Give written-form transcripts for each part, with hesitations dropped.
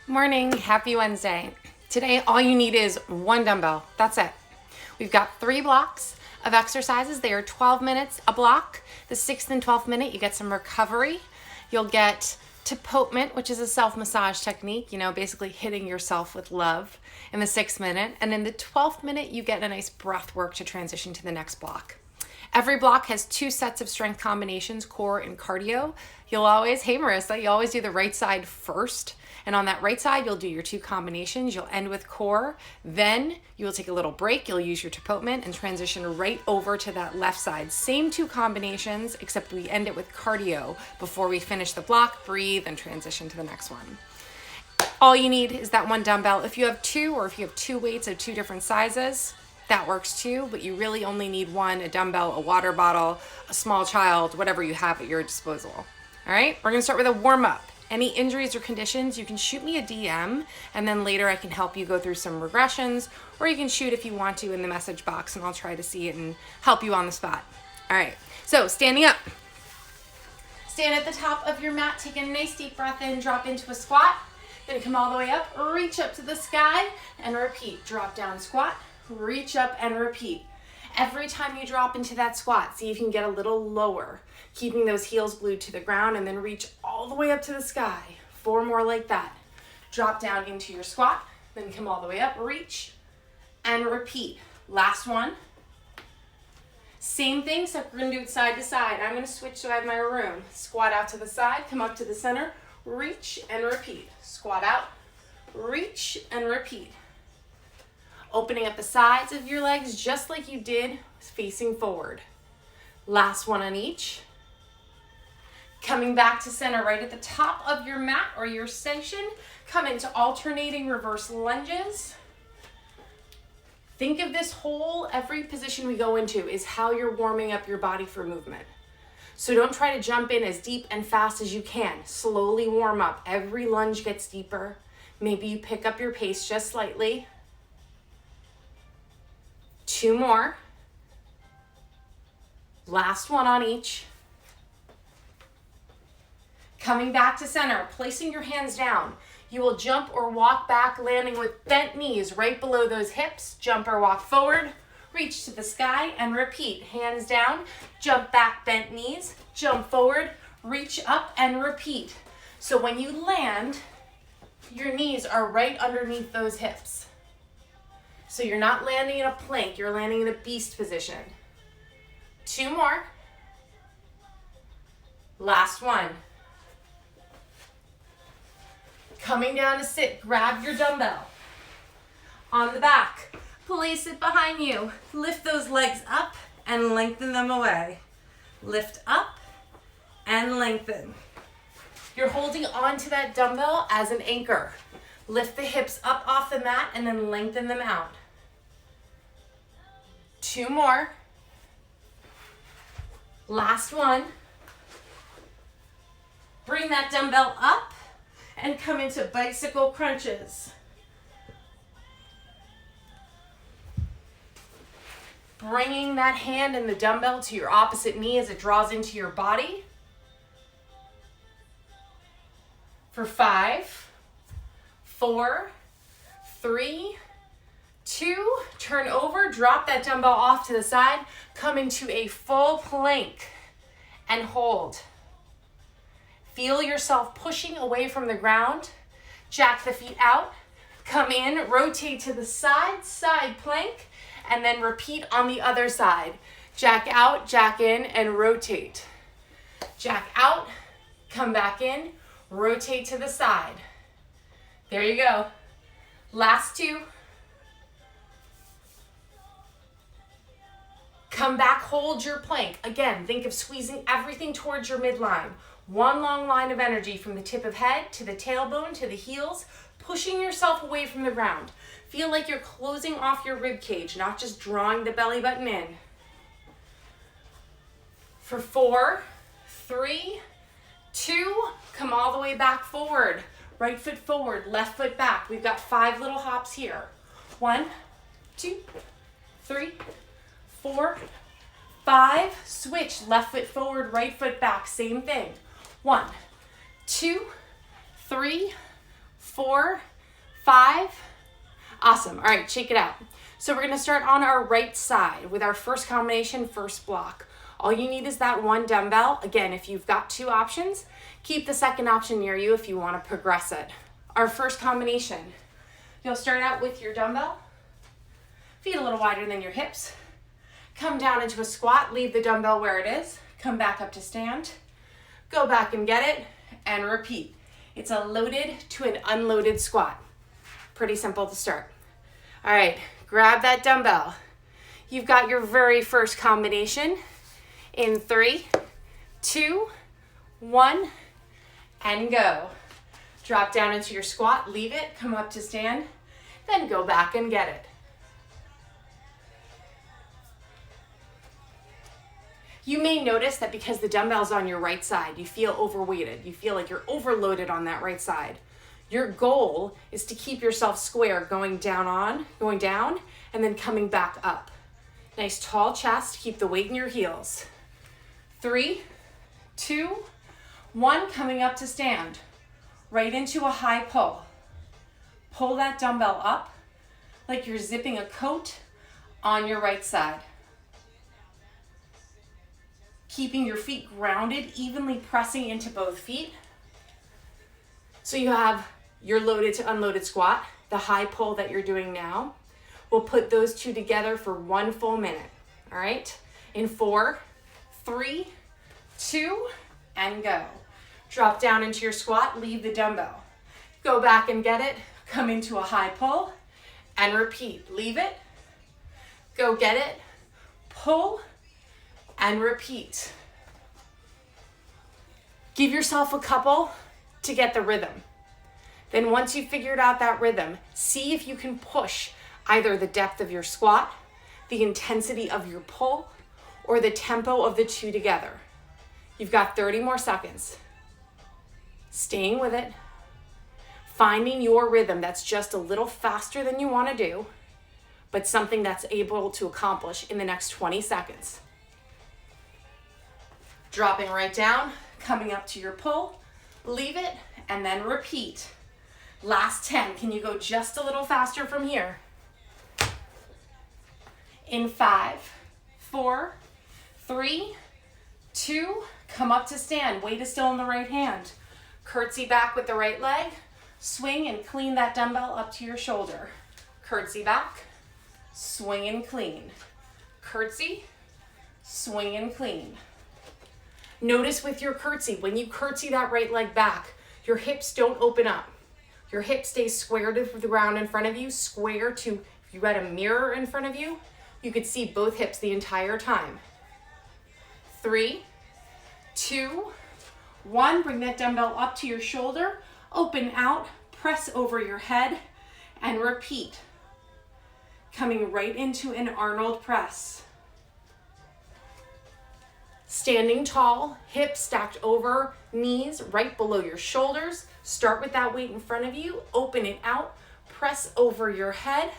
Morning, happy Wednesday. Today, all you need is one dumbbell. That's it. We've got 3 blocks of exercises. They are 12 minutes a block. The 6th and 12th minute, you get some recovery. You'll get tapotement, which is a self-massage technique, basically hitting yourself with love in the 6th minute. And in the 12th minute, you get a nice breath work to transition to the next block. Every block has 2 sets of strength combinations, core and cardio. You'll always, hey Marissa, you always do the right side first. And on that right side, you'll do your 2 combinations. You'll end with core. Then you will take a little break. You'll use your tapotement and transition right over to that left side. Same 2 combinations, except we end it with cardio before we finish the block, breathe, and transition to the next one. All you need is that one dumbbell. If you have 2 or if you have 2 weights of 2 different sizes, that works too, but you really only need one, a dumbbell, a water bottle, a small child, whatever you have at your disposal. All right, we're gonna start with a warm up. Any injuries or conditions, you can shoot me a DM, and then later I can help you go through some regressions, or you can shoot if you want to in the message box, and I'll try to see it and help you on the spot. All right, so standing up. Stand at the top of your mat, take a nice deep breath in, drop into a squat, then come all the way up, reach up to the sky, and repeat. Drop down, squat, reach up, and repeat. Every time you drop into that squat, see if you can get a little lower, keeping those heels glued to the ground, and then reach all the way up to the sky. 4 more like that. Drop down into your squat, then come all the way up, reach, and repeat. Last one. Same thing, except we're gonna do it side to side. I'm gonna switch so I have my room. Squat out to the side, come up to the center, reach and repeat. Squat out, reach and repeat. Opening up the sides of your legs just like you did facing forward. Last one on each. Coming back to center right at the top of your mat or your station. Come into alternating reverse lunges. Think of this whole, every position we go into is how you're warming up your body for movement. So don't try to jump in as deep and fast as you can. Slowly warm up. Every lunge gets deeper. Maybe you pick up your pace just slightly. 2 more. Last one on each. Coming back to center, placing your hands down. You will jump or walk back, landing with bent knees right below those hips. Jump or walk forward, reach to the sky, and repeat. Hands down, jump back, bent knees, jump forward, reach up, and repeat. So when you land, your knees are right underneath those hips. So you're not landing in a plank, you're landing in a beast position. 2 more. Last one. Coming down to sit, grab your dumbbell. On the back, place it behind you. Lift those legs up and lengthen them away. Lift up and lengthen. You're holding on to that dumbbell as an anchor. Lift the hips up off the mat and then lengthen them out. 2 more. Last one. Bring that dumbbell up and come into bicycle crunches. Bringing that hand and the dumbbell to your opposite knee as it draws into your body. For 5, 4, 3, 2, turn over, drop that dumbbell off to the side, come into a full plank and hold. Feel yourself pushing away from the ground. Jack the feet out, come in, rotate to the side, side plank, and then repeat on the other side. Jack out, jack in, and rotate. Jack out, come back in, rotate to the side. There you go. Last 2. Come back, hold your plank. Again, think of squeezing everything towards your midline. One long line of energy from the tip of head to the tailbone to the heels, pushing yourself away from the ground. Feel like you're closing off your rib cage, not just drawing the belly button in. For 4, 3, 2, come all the way back forward. Right foot forward, left foot back. We've got 5 little hops here. 1, 2, 3, 4, 5. Switch, left foot forward, right foot back. Same thing. 1, 2, 3, 4, 5. Awesome. All right, shake it out. So we're going to start on our right side with our first combination, first block. All you need is that one dumbbell. Again, if you've got 2 options, keep the second option near you if you want to progress it. Our first combination, you'll start out with your dumbbell, feet a little wider than your hips. Come down into a squat, leave the dumbbell where it is, come back up to stand, go back and get it, and repeat. It's a loaded to an unloaded squat. Pretty simple to start. All right, grab that dumbbell. You've got your very first combination in 3, 2, 1, and go. Drop down into your squat, leave it, come up to stand, then go back and get it. You may notice that because the dumbbell's on your right side, you feel overweighted. You feel like you're overloaded on that right side. Your goal is to keep yourself square, going down, and then coming back up. Nice tall chest, keep the weight in your heels. 3, 2, 1, coming up to stand. Right into a high pull. Pull that dumbbell up like you're zipping a coat on your right side. Keeping your feet grounded, evenly pressing into both feet. So you have your loaded to unloaded squat, the high pull that you're doing now. We'll put those 2 together for 1 full minute. All right? In 4, 3, 2, and go. Drop down into your squat, leave the dumbbell. Go back and get it, come into a high pull, and repeat. Leave it, go get it, pull, and repeat. Give yourself a couple to get the rhythm. Then once you've figured out that rhythm, see if you can push either the depth of your squat, the intensity of your pull, or the tempo of the 2 together. You've got 30 more seconds. Staying with it, finding your rhythm that's just a little faster than you want to do, but something that's able to accomplish in the next 20 seconds. Dropping right down, coming up to your pull, leave it, and then repeat. Last 10. Can you go just a little faster from here? In 5, 4, 3, 2, come up to stand. Weight is still in the right hand. Curtsy back with the right leg. Swing and clean that dumbbell up to your shoulder. Curtsy back, swing and clean. Curtsy, swing and clean. Notice with your curtsy, when you curtsy that right leg back, your hips don't open up. Your hip stays square to the ground in front of you, square to, if you had a mirror in front of you, you could see both hips the entire time. 3, 2, 1, bring that dumbbell up to your shoulder, open out, press over your head, and repeat. Coming right into an Arnold press. Standing tall, hips stacked over, knees right below your shoulders. Start with that weight in front of you, open it out, press over your head,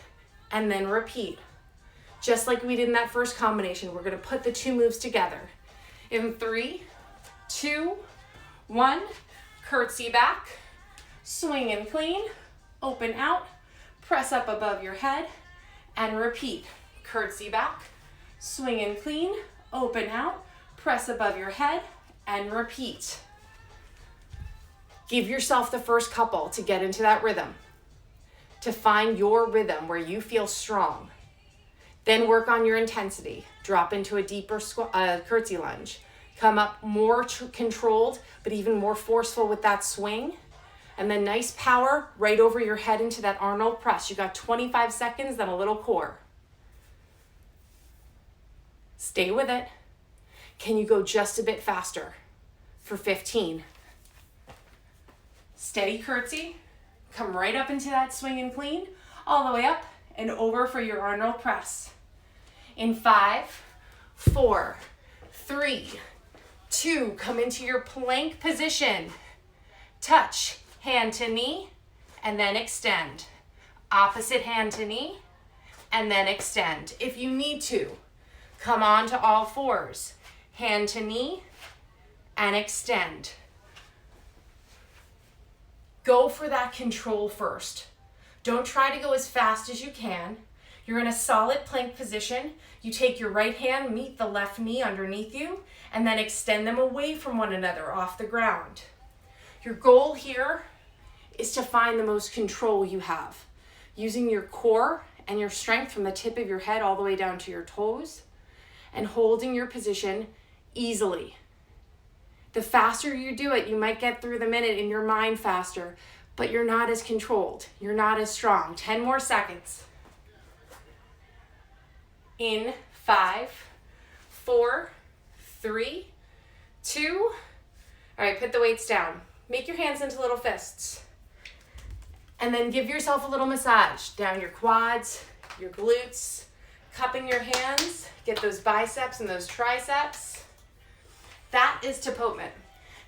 and then repeat. Just like we did in that first combination, we're gonna put the 2 moves together. In 3, 2, 1, curtsy back, swing and clean, open out, press up above your head, and repeat. Curtsy back, swing and clean, open out, press above your head, and repeat. Give yourself the first couple to get into that rhythm, to find your rhythm where you feel strong. Then work on your intensity. Drop into a deeper curtsy lunge. Come up more controlled, but even more forceful with that swing. And then nice power right over your head into that Arnold press. You got 25 seconds, then a little core. Stay with it. Can you go just a bit faster for 15? Steady curtsy. Come right up into that swing and clean, all the way up and over for your Arnold press. In 5, 4, 3, 2, come into your plank position. Touch, hand to knee, and then extend. Opposite hand to knee, and then extend. If you need to, come on to all fours. Hand to knee, and extend. Go for that control first. Don't try to go as fast as you can. You're in a solid plank position. You take your right hand, meet the left knee underneath you, and then extend them away from one another off the ground. Your goal here is to find the most control you have, using your core and your strength from the tip of your head all the way down to your toes, and holding your position easily. The faster you do it, you might get through the minute in your mind faster, but you're not as controlled. You're not as strong. 10 more seconds. In 5, 4, 3, 2. All right, put the weights down. Make your hands into little fists. And then give yourself a little massage down your quads, your glutes, cupping your hands. Get those biceps and those triceps. That is Tapotment.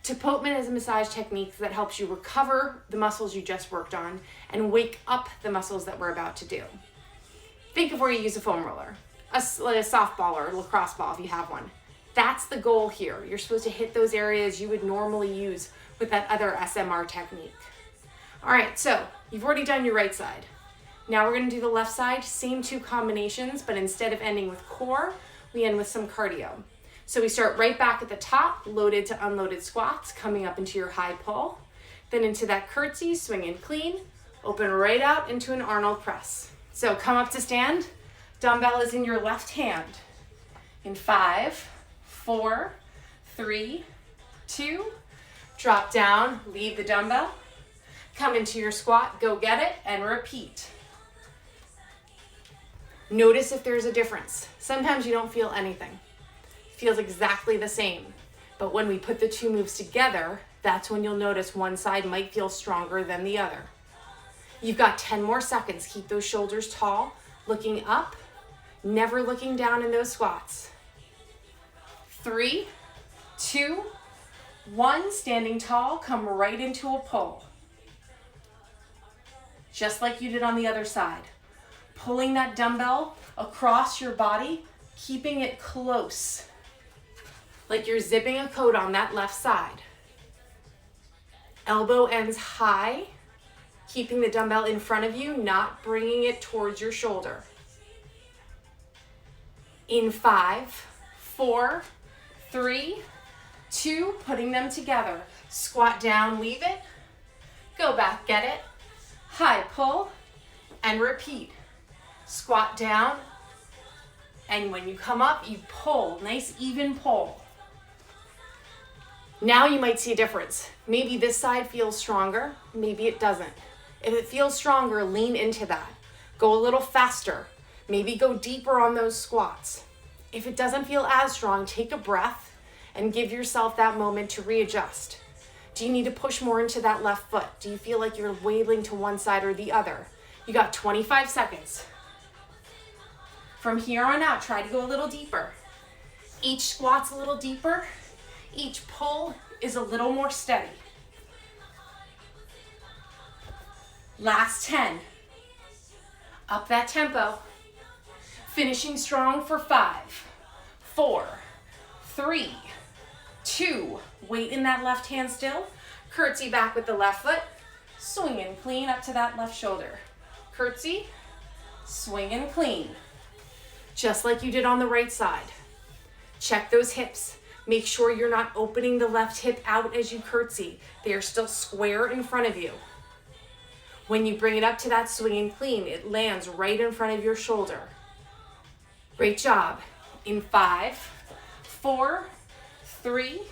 Tapotment is a massage technique that helps you recover the muscles you just worked on and wake up the muscles that we're about to do. Think of where you use a foam roller, a softball or a lacrosse ball if you have one. That's the goal here. You're supposed to hit those areas you would normally use with that other SMR technique. All right, so you've already done your right side. Now we're gonna do the left side, same 2 combinations, but instead of ending with core, we end with some cardio. So we start right back at the top, loaded to unloaded squats, coming up into your high pull, then into that curtsy, swing and clean, open right out into an Arnold press. So come up to stand, dumbbell is in your left hand. In 5, 4, 3, 2, drop down, leave the dumbbell, come into your squat, go get it, and repeat. Notice if there's a difference. Sometimes you don't feel anything. Feels exactly the same. But when we put the 2 moves together, that's when you'll notice one side might feel stronger than the other. You've got 10 more seconds. Keep those shoulders tall, looking up, never looking down in those squats. 3, 2, 1, standing tall, come right into a pull. Just like you did on the other side. Pulling that dumbbell across your body, keeping it close. Like you're zipping a coat on that left side. Elbow ends high, keeping the dumbbell in front of you, not bringing it towards your shoulder. In 5, 4, 3, 2, putting them together. Squat down, leave it. Go back, get it. High pull, and repeat. Squat down, and when you come up, you pull. Nice even pull. Now you might see a difference. Maybe this side feels stronger, maybe it doesn't. If it feels stronger, lean into that. Go a little faster. Maybe go deeper on those squats. If it doesn't feel as strong, take a breath and give yourself that moment to readjust. Do you need to push more into that left foot? Do you feel like you're wailing to one side or the other? You got 25 seconds. From here on out, try to go a little deeper. Each squat's a little deeper. Each pull is a little more steady. Last 10. Up that tempo. Finishing strong for 5, 4, 3, 2. Weight in that left hand still. Curtsy back with the left foot. Swing and clean up to that left shoulder. Curtsy, swing and clean. Just like you did on the right side. Check those hips. Make sure you're not opening the left hip out as you curtsy. They are still square in front of you. When you bring it up to that swing and clean, it lands right in front of your shoulder. Great job. In 5, 4, 3,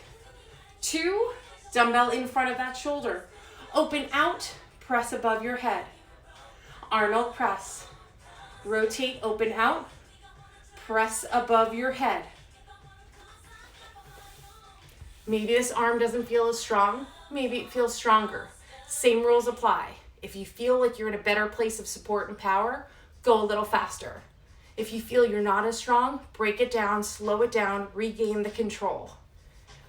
2, dumbbell in front of that shoulder. Open out, press above your head. Arnold press. Rotate, open out, press above your head. Maybe this arm doesn't feel as strong. Maybe it feels stronger. Same rules apply. If you feel like you're in a better place of support and power, go a little faster. If you feel you're not as strong, break it down, slow it down, regain the control.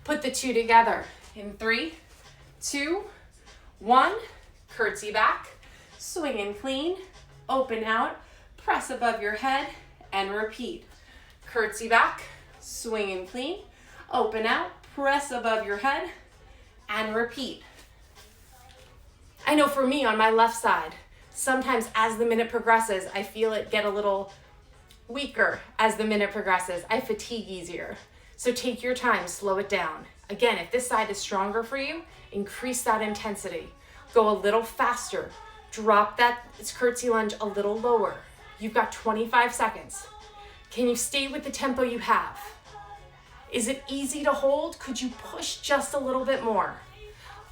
Put the 2 together. In 3, 2, 1, curtsy back, swing and clean, open out, press above your head, and repeat. Curtsy back, swing and clean, open out, press above your head, and repeat. I know for me on my left side, sometimes as the minute progresses, I feel it get a little weaker as the minute progresses. I fatigue easier. So take your time, slow it down. Again, if this side is stronger for you, increase that intensity. Go a little faster. Drop that curtsy lunge a little lower. You've got 25 seconds. Can you stay with the tempo you have? Is it easy to hold? Could you push just a little bit more?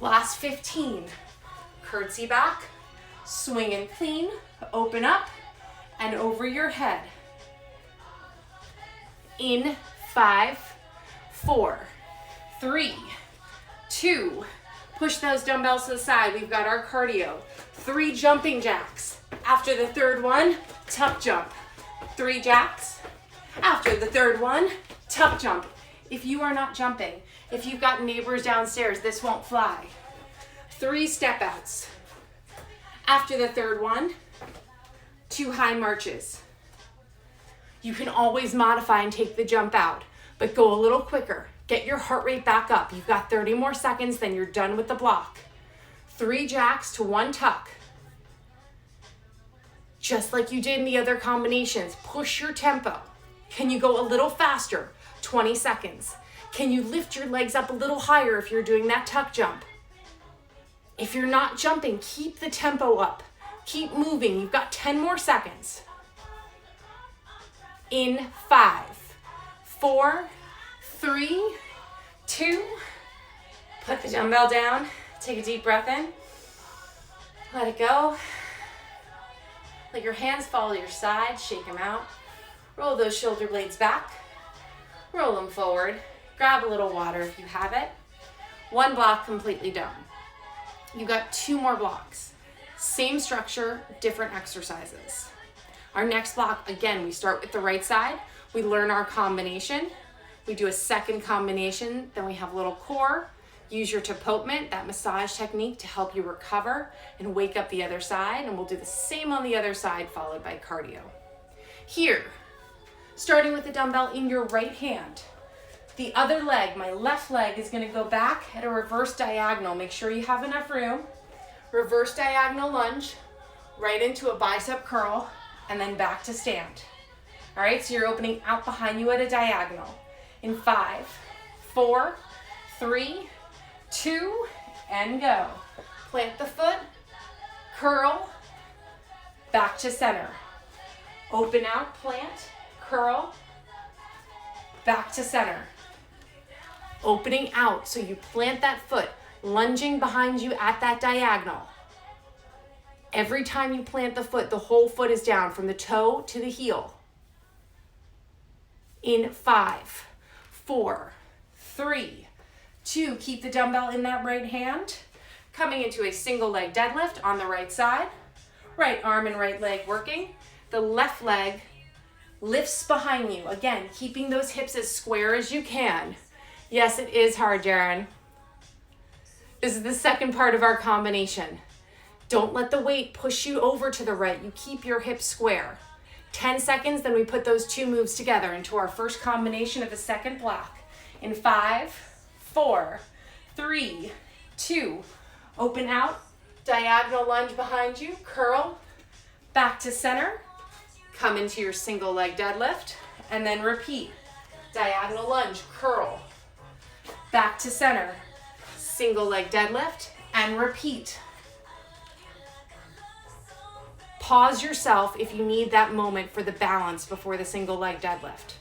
Last 15. Curtsy back, swing and clean, open up, and over your head. In 5, 4, 3, 2, push those dumbbells to the side. We've got our cardio. 3 jumping jacks. After the third one, tuck jump. 3 jacks. After the third one, tuck jump. If you are not jumping, if you've got neighbors downstairs, this won't fly. 3 step outs. After the third one, 2 high marches. You can always modify and take the jump out, but go a little quicker. Get your heart rate back up. You've got 30 more seconds, then you're done with the block. 3 jacks to 1 tuck. Just like you did in the other combinations, push your tempo. Can you go a little faster? 20 seconds. Can you lift your legs up a little higher if you're doing that tuck jump? If you're not jumping, keep the tempo up. Keep moving. You've got 10 more seconds. In 5, 4, 3, 2, put the dumbbell down. Take a deep breath in. Let it go. Let your hands fall to your side. Shake them out. Roll those shoulder blades back. Roll them forward. Grab a little water if you have it. 1 block completely done. You've got 2 more blocks. Same structure, different exercises. Our next block, again, we start with the right side. We learn our combination. We do a second combination. Then we have a little core. Use your tapotement, that massage technique, to help you recover and wake up the other side. And we'll do the same on the other side, followed by cardio. Here, starting with the dumbbell in your right hand. The other leg, my left leg, is going to go back at a reverse diagonal. Make sure you have enough room. Reverse diagonal lunge, right into a bicep curl, and then back to stand. All right, so you're opening out behind you at a diagonal. In 5, 4, 3, 2, and go. Plant the foot, curl, back to center. Open out, plant, curl, back to center. Opening out, so you plant that foot, lunging behind you at that diagonal. Every time you plant the foot, the whole foot is down from the toe to the heel. In 5, 4, 3, 2, keep the dumbbell in that right hand. Coming into a single leg deadlift on the right side. Right arm and right leg working. The left leg lifts behind you. Again, keeping those hips as square as you can. Yes, it is hard, Jaren. This is the second part of our combination. Don't let the weight push you over to the right. You keep your hips square. 10 seconds, then we put those 2 moves together into our first combination of the second block. In 5, 4, 3, 2, open out, diagonal lunge behind you, curl, back to center, come into your single leg deadlift, and then repeat. Diagonal lunge, curl, back to center, single leg deadlift, and repeat. Pause yourself if you need that moment for the balance before the single leg deadlift.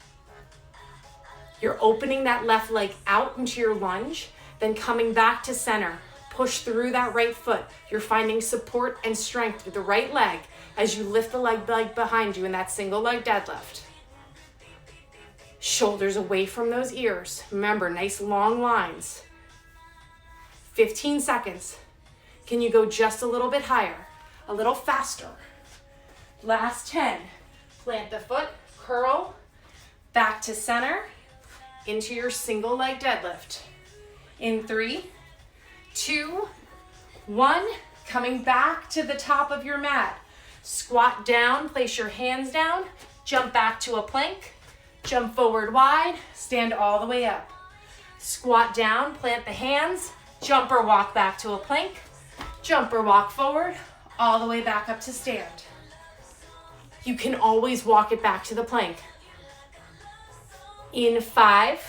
You're opening that left leg out into your lunge, then coming back to center. Push through that right foot. You're finding support and strength with the right leg as you lift the leg behind you in that single leg deadlift. Shoulders away from those ears. Remember, nice long lines. 15 seconds. Can you go just a little bit higher? A little faster? Last 10. Plant the foot, curl, back to center, into your single leg deadlift. In 3, 2, 1, coming back to the top of your mat. Squat down, place your hands down, jump back to a plank, jump forward wide, stand all the way up. Squat down, plant the hands, jump or walk back to a plank, Jump or walk forward, all the way back up to stand. You can always walk it back to the plank. In 5,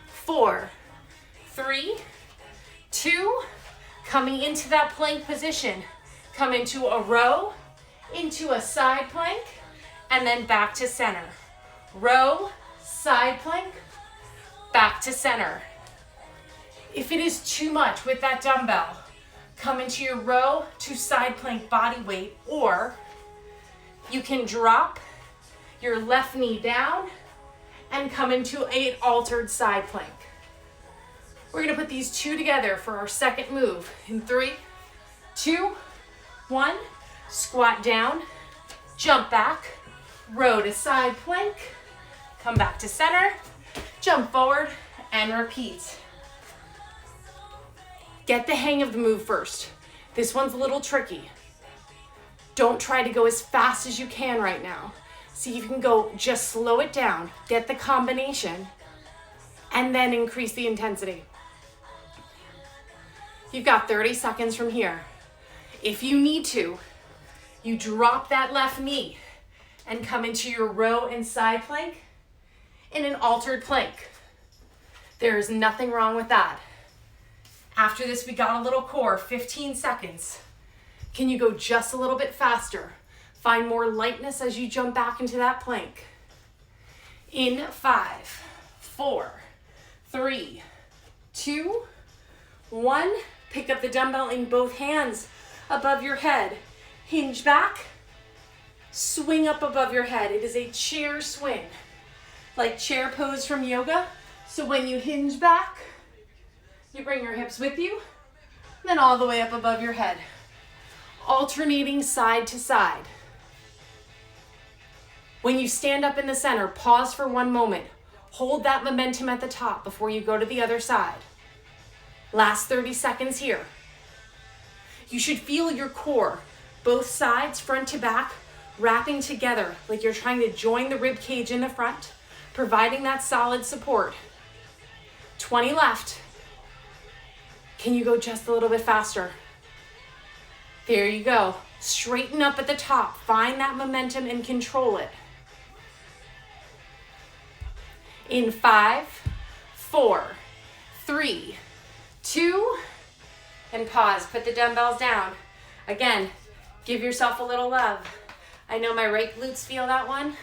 4, 3, 2, coming into that plank position. Come into a row, into a side plank, and then back to center. Row, side plank, back to center. If it is too much with that dumbbell, come into your row to side plank body weight, or you can drop your left knee down and come into an altered side plank. We're gonna put these two together for our second move. In 3, 2, 1, squat down, jump back, row to side plank, come back to center, jump forward, and repeat. Get the hang of the move first. This one's a little tricky. Don't try to go as fast as you can right now. See if you can go, just slow it down, get the combination, and then increase the intensity. You've got 30 seconds from here. If you need to, you drop that left knee and come into your row and side plank in an altered plank. There is nothing wrong with that. After this, we got a little core, 15 seconds. Can you go just a little bit faster? Find more lightness as you jump back into that plank. In 5, 4, 3, 2, 1. Pick up the dumbbell in both hands above your head. Hinge back, swing up above your head. It is a chair swing, like chair pose from yoga. So when you hinge back, you bring your hips with you, then all the way up above your head. Alternating side to side. When you stand up in the center, pause for 1 moment. Hold that momentum at the top before you go to the other side. Last 30 seconds here. You should feel your core, both sides, front to back, wrapping together like you're trying to join the rib cage in the front, providing that solid support. 20 left. Can you go just a little bit faster? There you go. Straighten up at the top. Find that momentum and control it. In 5, 4, 3, 2, and pause. Put the dumbbells down. Again, give yourself a little love. I know my right glutes feel that one.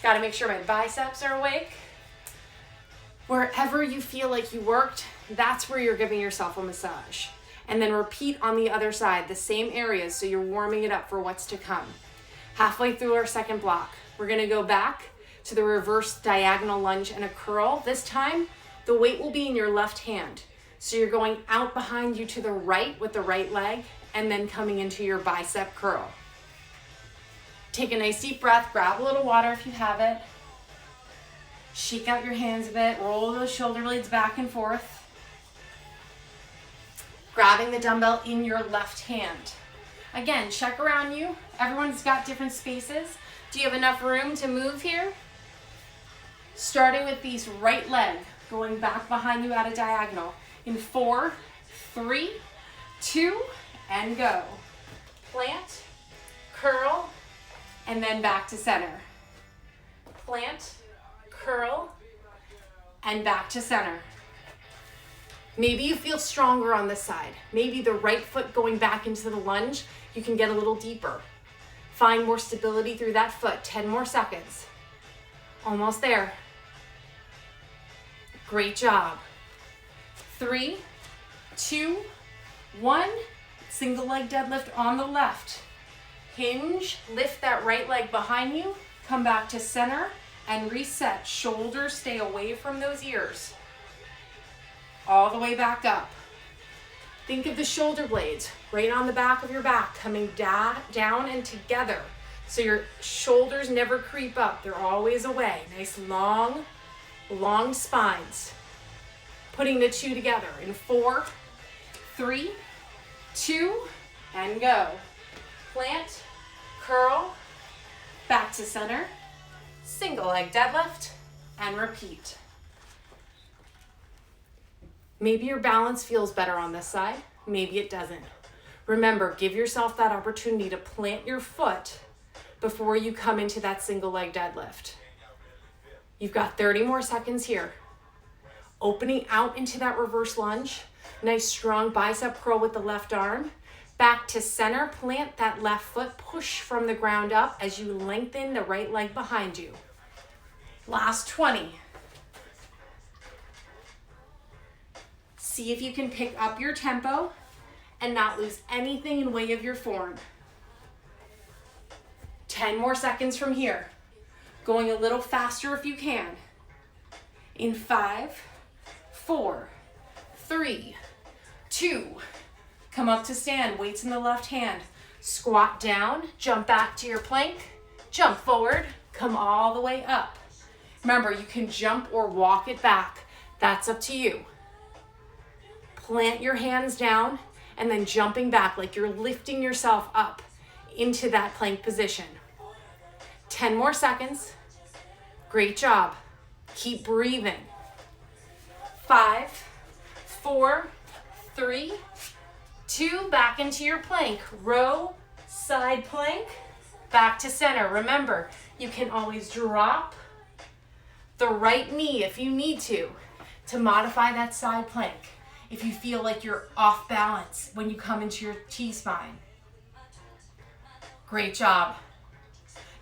Got to make sure my biceps are awake. Wherever you feel like you worked, that's where you're giving yourself a massage. And then repeat on the other side, the same areas, so you're warming it up for what's to come. Halfway through our second block, we're gonna go back to the reverse diagonal lunge and a curl. This time, the weight will be in your left hand. So you're going out behind you to the right with the right leg, and then coming into your bicep curl. Take a nice deep breath, grab a little water if you have it. Shake out your hands a bit, roll those shoulder blades back and forth. Grabbing the dumbbell in your left hand. Again, check around you. Everyone's got different spaces. Do you have enough room to move here? Starting with these right leg, going back behind you at a diagonal. In 4, 3, 2, and go. Plant, curl, and then back to center. Plant, curl, and back to center. Maybe you feel stronger on this side. Maybe the right foot going back into the lunge, you can get a little deeper. Find more stability through that foot. 10 more seconds. Almost there. Great job. 3, 2, 1. Single leg deadlift on the left. Hinge, lift that right leg behind you, come back to center, and reset. Shoulders stay away from those ears. All the way back up. Think of the shoulder blades right on the back of your back, coming down and together. So your shoulders never creep up. They're always away. Nice long spines. Putting the two together in 4, 3, 2, and go. Plant, curl, back to center, single leg deadlift, and repeat. Maybe your balance feels better on this side, maybe it doesn't. Remember, give yourself that opportunity to plant your foot before you come into that single leg deadlift. You've got 30 more seconds here. Opening out into that reverse lunge. Nice strong bicep curl with the left arm. Back to center, plant that left foot, push from the ground up as you lengthen the right leg behind you. Last 20. See if you can pick up your tempo and not lose anything in way of your form. 10 more seconds from here. Going a little faster if you can. In 5, 4, 3, 2, come up to stand, weights in the left hand. Squat down, jump back to your plank, jump forward, come all the way up. Remember, you can jump or walk it back. That's up to you. Plant your hands down and then jumping back like you're lifting yourself up into that plank position. 10 more seconds. Great job. Keep breathing. 5, 4, 3, 2, back into your plank. Row, side plank, back to center. Remember, you can always drop the right knee if you need to modify that side plank. If you feel like you're off balance when you come into your T-spine. Great job.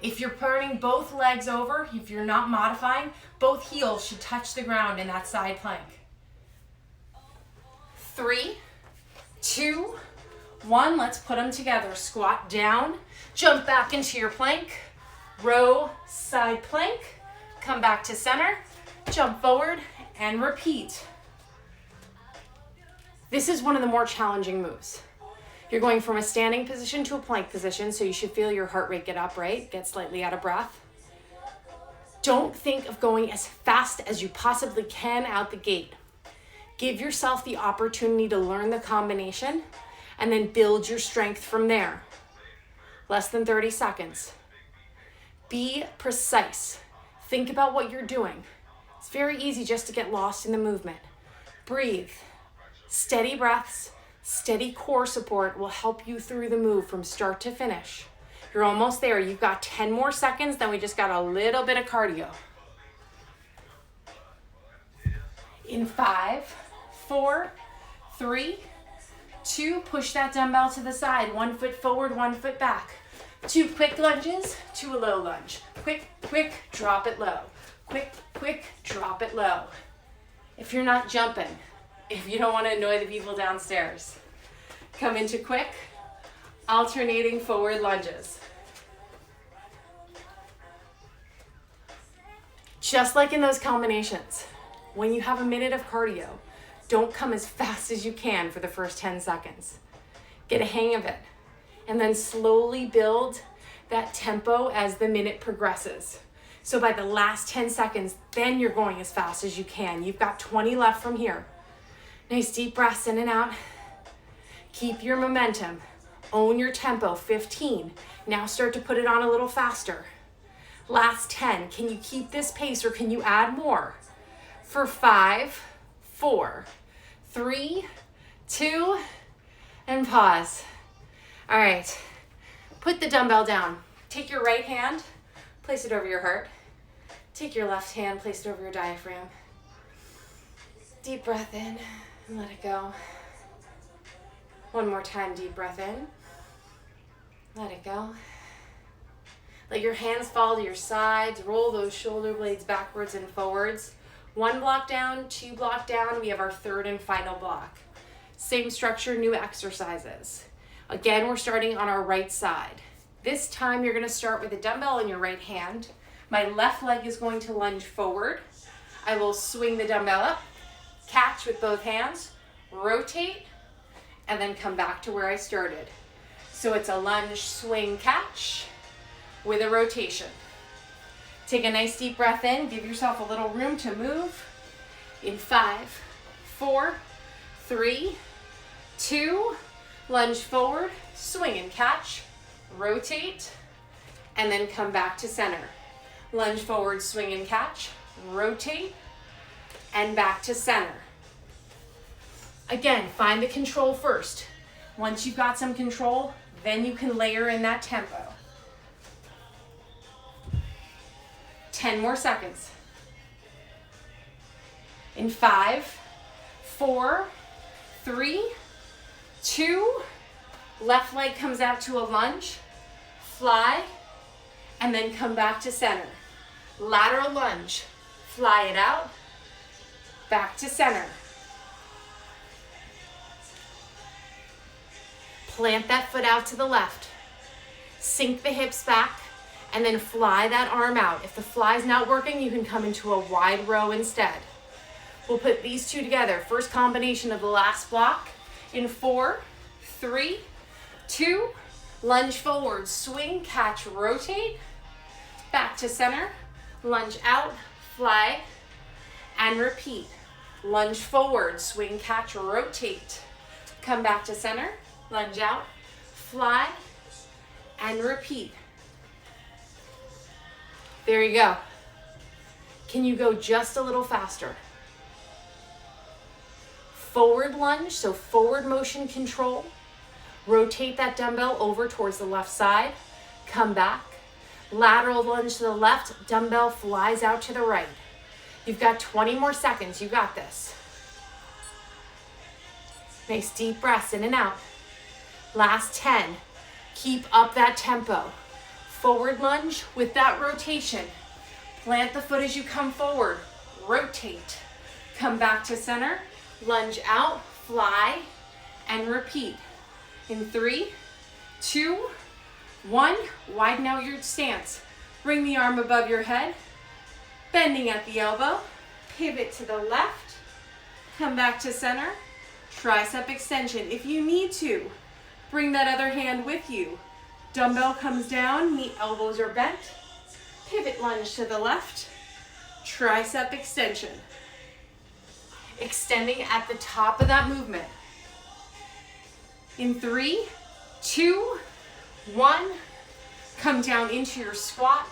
If you're turning both legs over, if you're not modifying, both heels should touch the ground in that side plank. 3, 2, 1, let's put them together. Squat down, jump back into your plank, row, side plank, come back to center, jump forward, and repeat. This is one of the more challenging moves. You're going from a standing position to a plank position, so you should feel your heart rate get up, right? Get slightly out of breath. Don't think of going as fast as you possibly can out the gate. Give yourself the opportunity to learn the combination and then build your strength from there. Less than 30 seconds. Be precise. Think about what you're doing. It's very easy just to get lost in the movement. Breathe. Steady breaths, steady core support will help you through the move from start to finish. You're almost there. You've got 10 more seconds, then we just got a little bit of cardio. In 5, 4, 3, 2, push that dumbbell to the side. 1 foot forward, 1 foot back. 2 quick lunges to a low lunge. Quick, quick, drop it low. Quick, quick, drop it low. If you're not jumping, if you don't want to annoy the people downstairs, come into quick, alternating forward lunges. Just like in those combinations, when you have a minute of cardio, don't come as fast as you can for the first 10 seconds. Get a hang of it, and then slowly build that tempo as the minute progresses. So by the last 10 seconds, then you're going as fast as you can. You've got 20 left from here. Nice deep breaths in and out. Keep your momentum. Own your tempo. 15. Now start to put it on a little faster. Last 10. Can you keep this pace or can you add more? For 5, 4, 3, 2, and pause. All right. Put the dumbbell down. Take your right hand, place it over your heart. Take your left hand, place it over your diaphragm. Deep breath in. And let it go. One more time, deep breath in. Let it go. Let your hands fall to your sides. Roll those shoulder blades backwards and forwards. 1 block down, 2 block down. We have our third and final block. Same structure, new exercises. Again, we're starting on our right side. This time you're going to start with a dumbbell in your right hand. My left leg is going to lunge forward. I will swing the dumbbell up. Catch with both hands, rotate, and then come back to where I started. So it's a lunge, swing, catch with a rotation. Take a nice deep breath in. Give yourself a little room to move. In 5, 4, 3, 2, lunge forward, swing and catch, rotate, and then come back to center. Lunge forward, swing and catch, rotate, and back to center. Again, find the control first. Once you've got some control, then you can layer in that tempo. 10 more seconds. In 5, 4, 3, 2, left leg comes out to a lunge, fly, and then come back to center. Lateral lunge, fly it out, back to center. Plant that foot out to the left. Sink the hips back, and then fly that arm out. If the fly's not working, you can come into a wide row instead. We'll put these two together. First combination of the last block in 4, 3, 2, lunge forward, swing, catch, rotate, back to center, lunge out, fly, and repeat. Lunge forward, swing, catch, rotate, come back to center, lunge out, fly, and repeat. There you go. Can you go just a little faster? Forward lunge, so forward motion control. Rotate that dumbbell over towards the left side. Come back. Lateral lunge to the left, dumbbell flies out to the right. You've got 20 more seconds. You got this. Nice deep breaths in and out. Last 10. Keep up that tempo. Forward lunge with that rotation. Plant the foot as you come forward. Rotate. Come back to center. Lunge out, fly, and repeat. In 3, 2, 1, widen out your stance. Bring the arm above your head, bending at the elbow, pivot to the left, come back to center, tricep extension. If you need to, bring that other hand with you. Dumbbell comes down, knee elbows are bent, pivot lunge to the left, tricep extension. Extending at the top of that movement. In 3, 2, 1, come down into your squat,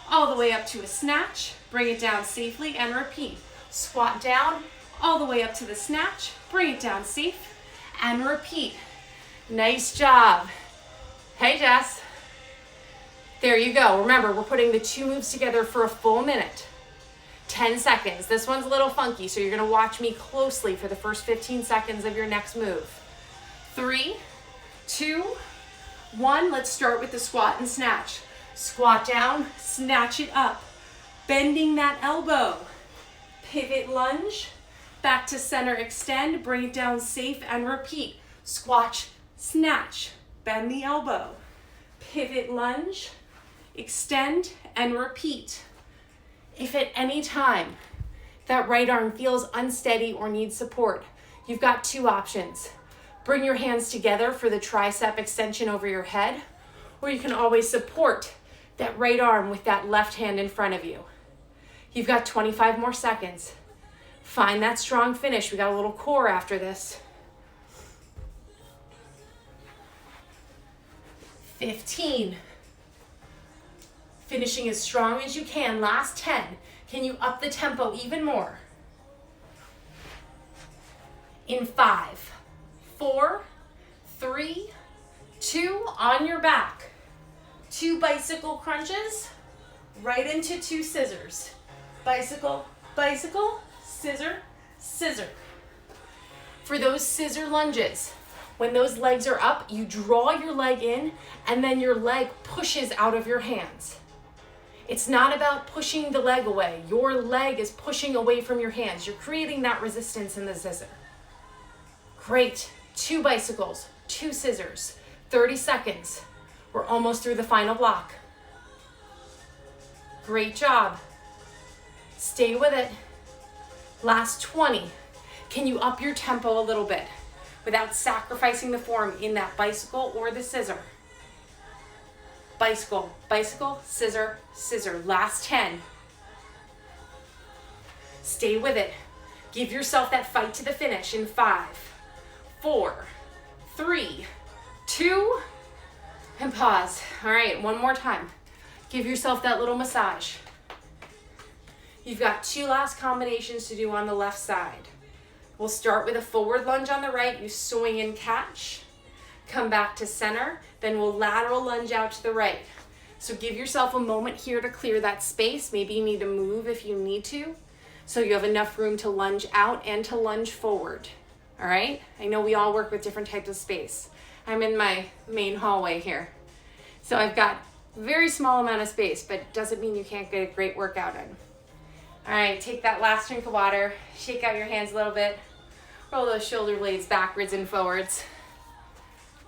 all the way up to a snatch, bring it down safely and repeat. Squat down, all the way up to the snatch, bring it down safe and repeat. Nice job. Hey Jess. There you go. Remember, we're putting the two moves together for a full minute. 10 seconds. This one's a little funky, so you're gonna watch me closely for the first 15 seconds of your next move. 3, 2, 1. Let's start with the squat and snatch. Squat down, snatch it up. Bending that elbow. Pivot lunge, back to center, extend, bring it down safe and repeat. Squat, snatch, bend the elbow. Pivot lunge, extend and repeat. If at any time that right arm feels unsteady or needs support, you've got two options. Bring your hands together for the tricep extension over your head, or you can always support that right arm with that left hand in front of you. You've got 25 more seconds. Find that strong finish. We got a little core after this. 15. Finishing as strong as you can. Last 10. Can you up the tempo even more? In 5, 4, 3, 2, on your back. 2 bicycle crunches, right into 2 scissors. Bicycle, bicycle, scissor, scissor. For those scissor lunges, when those legs are up, you draw your leg in and then your leg pushes out of your hands. It's not about pushing the leg away. Your leg is pushing away from your hands. You're creating that resistance in the scissor. Great. 2 bicycles, 2 scissors, 30 seconds. We're almost through the final block. Great job. Stay with it. Last 20. Can you up your tempo a little bit without sacrificing the form in that bicycle or the scissor? Bicycle, bicycle, scissor, scissor. Last 10. Stay with it. Give yourself that fight to the finish in 5, 4, 3, 2, and pause. All right, one more time. Give yourself that little massage. You've got 2 last combinations to do on the left side. We'll start with a forward lunge on the right. You swing and catch. come back to center, then we'll lateral lunge out to the right. So give yourself a moment here to clear that space. Maybe you need to move if you need to, so you have enough room to lunge out and to lunge forward. All right? I know we all work with different types of space. I'm in my main hallway here. So I've got a very small amount of space, but doesn't mean you can't get a great workout in. All right, take that last drink of water, shake out your hands a little bit, roll those shoulder blades backwards and forwards.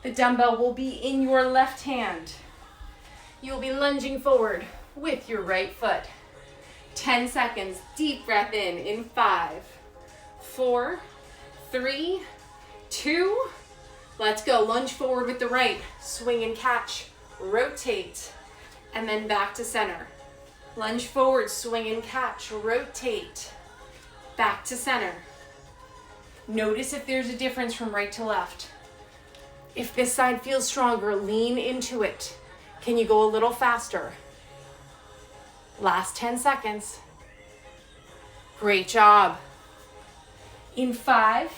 The dumbbell will be in your left hand. You'll be lunging forward with your right foot. 10 seconds, deep breath in 5, 4, 3, 2, let's go. Lunge forward with the right, swing and catch, rotate, and then back to center. Lunge forward, swing and catch, rotate, back to center. Notice if there's a difference from right to left. If this side feels stronger, lean into it. Can you go a little faster? Last 10 seconds. Great job. In 5,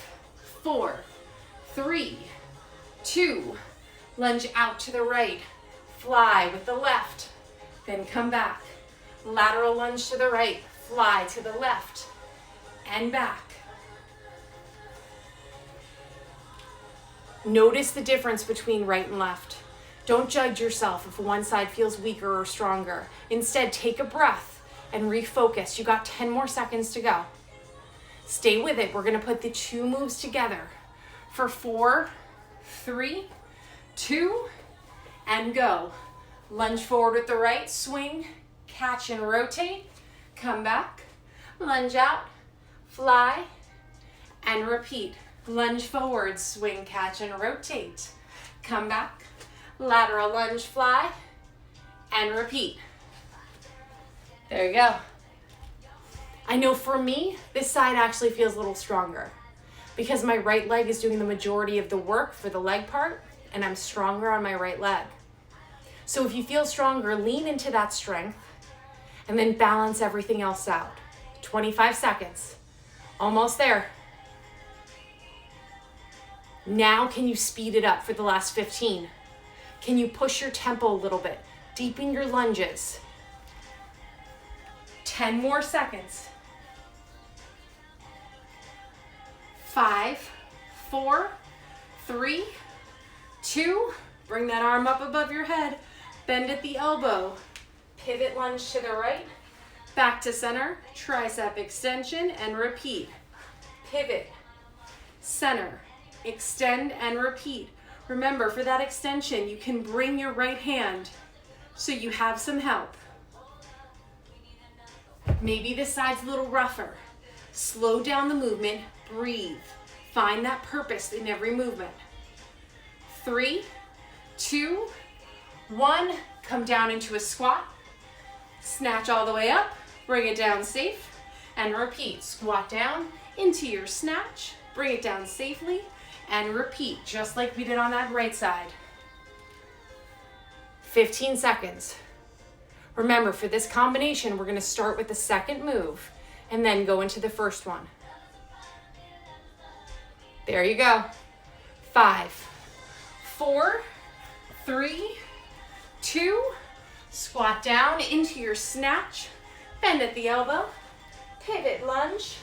4, 3, 2, lunge out to the right, fly with the left, then come back. Lateral lunge to the right, fly to the left, and back. Notice the difference between right and left. Don't judge yourself if one side feels weaker or stronger. Instead, take a breath and refocus. You got 10 more seconds to go. Stay with it. We're gonna put the two moves together for 4, 3, 2, and go. Lunge forward with the right, swing, catch and rotate, come back, lunge out, fly, and repeat. Lunge forward, swing, catch, and rotate. Come back, lateral lunge, fly, and repeat. There you go. I know for me, this side actually feels a little stronger because my right leg is doing the majority of the work for the leg part, and I'm stronger on my right leg. So if you feel stronger, lean into that strength and then balance everything else out. 25 seconds. Almost there. Now can you speed it up for the last 15? Can you push your tempo a little bit? Deepen your lunges. 10 more seconds. 5, 4, 3, 2, bring that arm up above your head. Bend at the elbow. Pivot lunge to the right. Back to center. Tricep extension and repeat. Pivot. Center. Extend and repeat. Remember, for that extension, you can bring your right hand so you have some help. Maybe this side's a little rougher. Slow down the movement. Breathe. Find that purpose in every movement. 3, 2, 1. Come down into a squat. Snatch all the way up. Bring it down safe. And repeat. Squat down into your snatch. Bring it down safely. And repeat, just like we did on that right side. 15 seconds. Remember, for this combination, we're going to start with the second move and then go into the first one. There you go. 5, 4, 3, 2, squat down into your snatch, bend at the elbow, pivot lunge,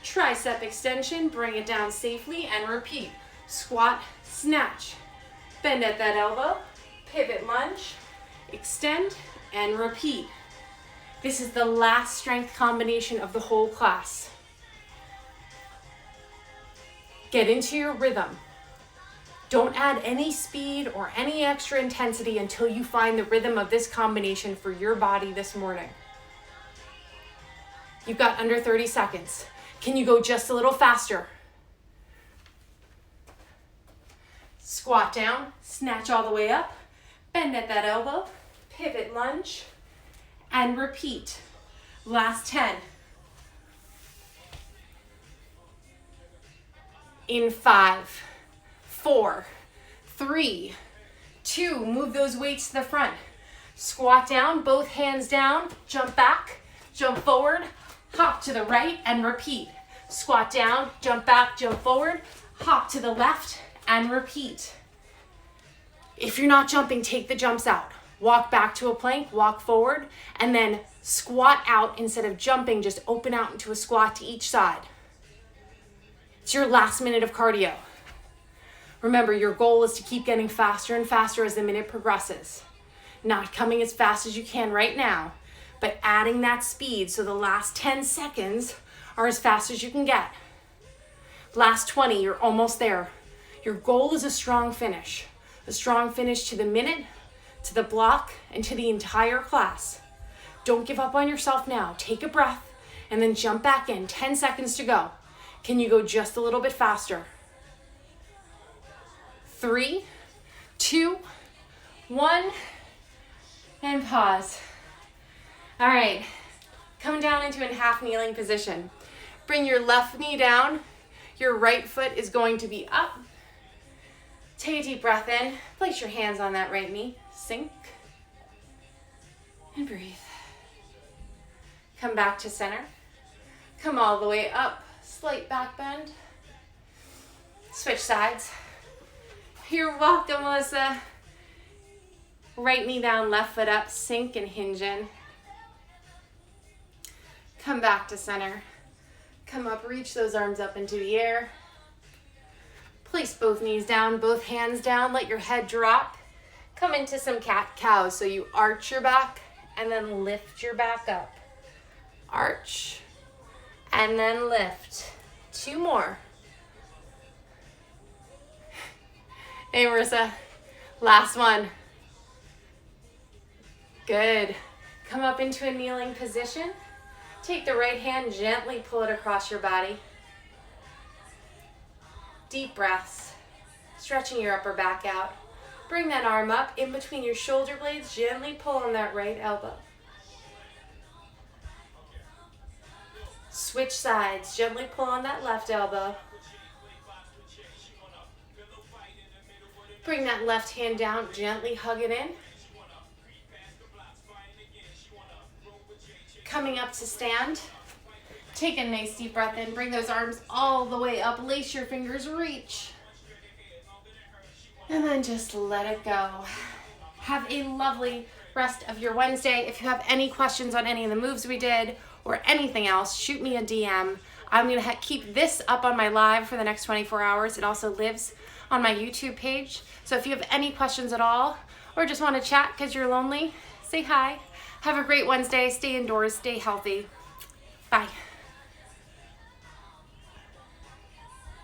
tricep extension, bring it down safely and repeat. Squat, snatch, bend at that elbow, pivot lunge, extend and repeat. This is the last strength combination of the whole class. Get into your rhythm. Don't add any speed or any extra intensity until you find the rhythm of this combination for your body this morning. You've got under 30 seconds. Can you go just a little faster? Squat down, snatch all the way up, bend at that elbow, pivot lunge, and repeat. Last 10. In 5, 4, 3, 2, move those weights to the front. Squat down, both hands down, jump back, jump forward, hop to the right and repeat. Squat down, jump back, jump forward, hop to the left and repeat. If you're not jumping, take the jumps out. Walk back to a plank, walk forward, and then squat out instead of jumping. Just open out into a squat to each side. It's your last minute of cardio. Remember, your goal is to keep getting faster and faster as the minute progresses. Not coming as fast as you can right now, but adding that speed so the last 10 seconds are as fast as you can get. Last 20, you're almost there. Your goal is a strong finish. A strong finish to the minute, to the block, and to the entire class. Don't give up on yourself now. Take a breath and then jump back in. 10 seconds to go. Can you go just a little bit faster? 3, 2, 1, and pause. All right, come down into a half kneeling position. Bring your left knee down. Your right foot is going to be up. Take a deep breath in. Place your hands on that right knee. Sink and breathe. Come back to center. Come all the way up. Slight back bend. Switch sides. You're welcome, Melissa. Right knee down, left foot up. Sink and hinge in. Come back to center. Come up, reach those arms up into the air. Place both knees down, both hands down. Let your head drop. Come into some cat-cow. So you arch your back and then lift your back up. Arch and then lift. 2 more. Hey, Marissa. Last one. Good. Come up into a kneeling position. Take the right hand, gently pull it across your body. Deep breaths, stretching your upper back out. Bring that arm up in between your shoulder blades, gently pull on that right elbow. Switch sides, gently pull on that left elbow. Bring that left hand down, gently hug it in. Coming up to stand. Take a nice deep breath in. Bring those arms all the way up. Lace your fingers, reach. And then just let it go. Have a lovely rest of your Wednesday. If you have any questions on any of the moves we did or anything else, shoot me a DM. I'm going to keep this up on my live for the next 24 hours. It also lives on my YouTube page. So if you have any questions at all or just want to chat because you're lonely, say hi. Have a great Wednesday. Stay indoors. Stay healthy. Bye.